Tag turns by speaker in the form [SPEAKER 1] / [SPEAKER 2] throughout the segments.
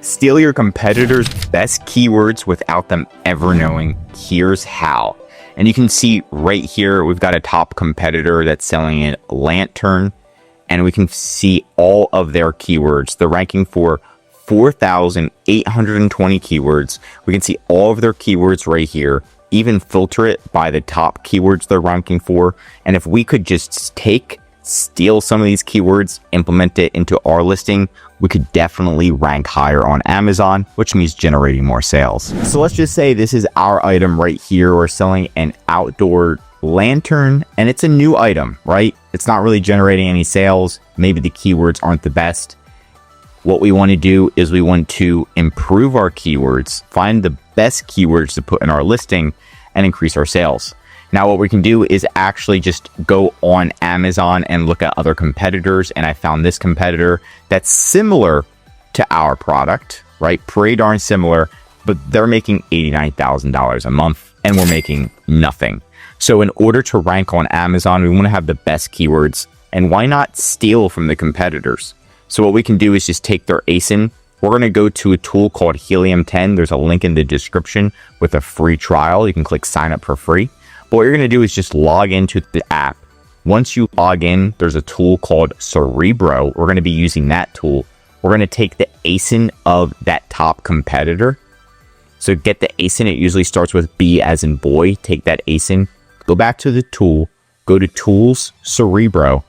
[SPEAKER 1] Steal your competitors' best keywords without them ever knowing. Here's how. And you can see right here, we've got a top competitor that's selling a lantern, and we can see all of their keywords. They're ranking for 4,820 keywords. We can see all of their keywords right here, even filter it by the top keywords they're ranking for. And if we could just steal some of these keywords, implement it into our listing, we could definitely rank higher on Amazon, which means generating more sales. So let's just say this is our item right here. We're selling an outdoor lantern, and it's a new item, right? It's not really generating any sales. Maybe the keywords aren't the best. What we want to do is we want to improve our keywords, find the best keywords to put in our listing, and increase our sales. Now, what we can do is actually just go on Amazon and look at other competitors. And I found this competitor that's similar to our product, right? Pretty darn similar, but they're making $89,000 a month and we're making nothing. So in order to rank on Amazon, we want to have the best keywords, and why not steal from the competitors? So what we can do is just take their ASIN. We're going to go to a tool called Helium 10. There's a link in the description with a free trial. You can click sign up for free. But what you're going to do is just log into the app. Once you log in, there's a tool called Cerebro. We're going to be using that tool. We're going to take the ASIN of that top competitor. So get the ASIN. It usually starts with B as in boy. Take that ASIN, go back to the tool, go to Tools, Cerebro,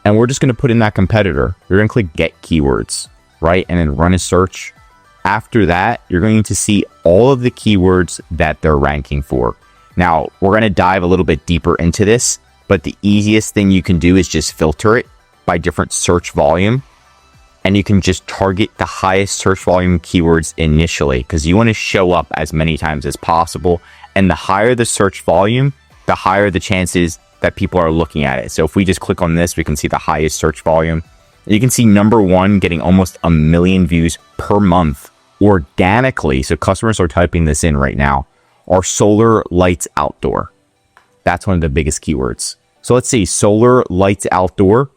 [SPEAKER 1] and we're just going to put in that competitor. You're going to click Get Keywords, right? And then run a search. After that, you're going to see all of the keywords that they're ranking for. Now, we're going to dive a little bit deeper into this, but the easiest thing you can do is just filter it by different search volume. And you can just target the highest search volume keywords initially, because you want to show up as many times as possible. And the higher the search volume, the higher the chances that people are looking at it. So if we just click on this, we can see the highest search volume. And you can see number one getting almost 1 million views per month organically. So customers are typing this in right now. Or solar lights outdoor. That's one of the biggest keywords. So let's see, solar lights outdoor.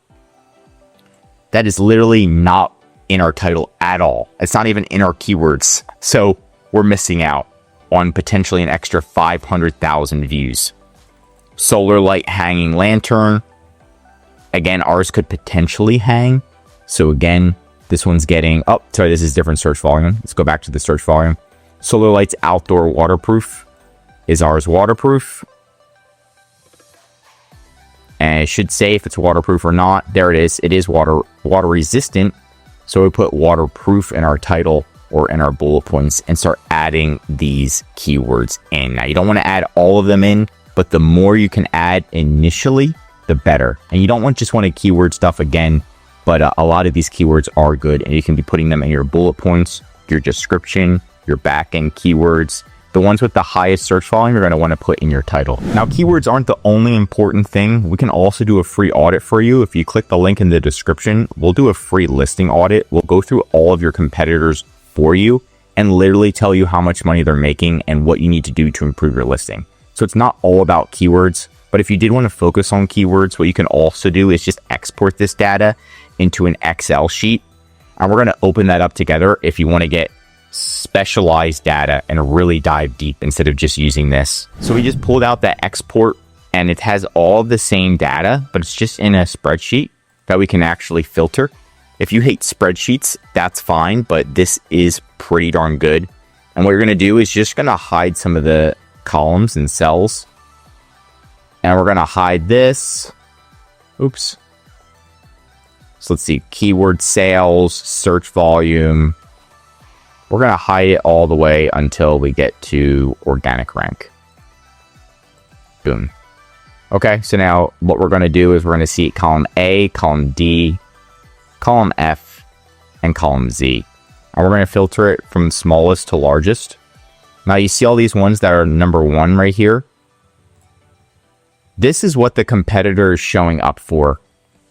[SPEAKER 1] That is literally not in our title at all. It's not even in our keywords. So we're missing out on potentially an extra 500,000 views. Solar light hanging lantern. Again, ours could potentially hang. So again, this one's getting, oh, sorry, this is different search volume. Let's go back to the search volume. Solar lights outdoor waterproof. Is ours waterproof? And it should say if it's waterproof or not. There it is. It is water resistant. So we put waterproof in our title or in our bullet points and start adding these keywords in. Now, you don't want to add all of them in, but the more you can add initially, the better. And you don't just want to keyword stuff again, but a lot of these keywords are good, and you can be putting them in your bullet points, your description, your back-end keywords. The ones with the highest search volume you're going to want to put in your title. Now, keywords aren't the only important thing. We can also do a free audit for you. If you click the link in the description, we'll do a free listing audit. We'll go through all of your competitors for you and literally tell you how much money they're making and what you need to do to improve your listing. So it's not all about keywords, but if you did want to focus on keywords, what you can also do is just export this data into an Excel sheet. And we're going to open that up together if you want to get specialized data and really dive deep instead of just using this. So we just pulled out that export, and it has all the same data, but it's just in a spreadsheet that we can actually filter. If you hate spreadsheets, that's fine, but this is pretty darn good. And what you're going to do is just going to hide some of the columns and cells. And we're going to hide this. Oops. So let's see, keyword sales, search volume. We're going to hide it all the way until we get to organic rank. Boom. Okay, so now what we're going to do is we're going to see column A, column D, column F, and column Z. And we're going to filter it from smallest to largest. Now you see all these ones that are number one right here. This is what the competitor is showing up for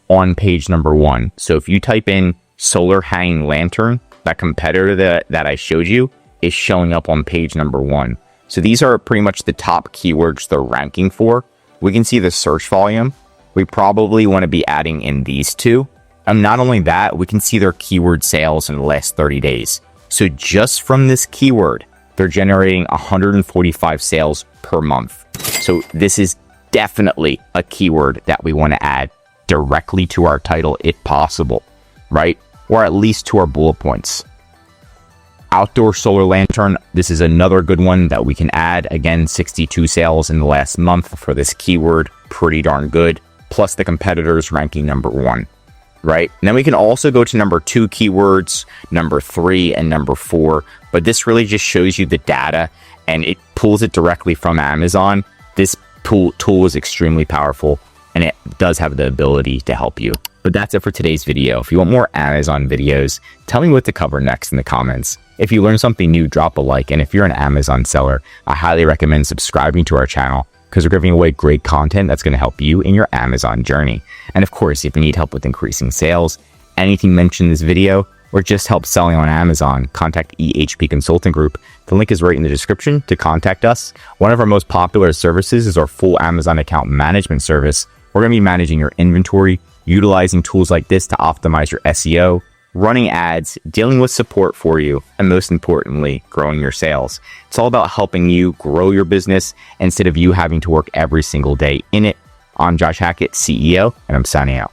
[SPEAKER 1] on page number one. So if you type in solar hanging lantern, that competitor that I showed you is showing up on page number one. So these are pretty much the top keywords they're ranking for. We can see the search volume. We probably want to be adding in these two. And not only that, we can see their keyword sales in the last 30 days. So just from this keyword, they're generating 145 sales per month. So this is definitely a keyword that we want to add directly to our title if possible, right? Or at least to our bullet points. Outdoor solar lantern, this is another good one that we can add. Again, 62 sales in the last month for this keyword, pretty darn good. Plus the competitors ranking number 1, right? And then we can also go to number 2 keywords, number 3 and number 4, but this really just shows you the data and it pulls it directly from Amazon. This tool is extremely powerful and it does have the ability to help you. But that's it for today's video. If you want more Amazon videos, tell me what to cover next in the comments. If you learned something new, drop a like. And if you're an Amazon seller, I highly recommend subscribing to our channel because we're giving away great content that's going to help you in your Amazon journey. And of course, if you need help with increasing sales, anything mentioned in this video, or just help selling on Amazon, contact EHP Consulting Group. The link is right in the description to contact us. One of our most popular services is our full Amazon account management service. We're going to be managing your inventory, utilizing tools like this to optimize your SEO, running ads, dealing with support for you, and most importantly, growing your sales. It's all about helping you grow your business instead of you having to work every single day in it. I'm Josh Hackett, CEO, and I'm signing out.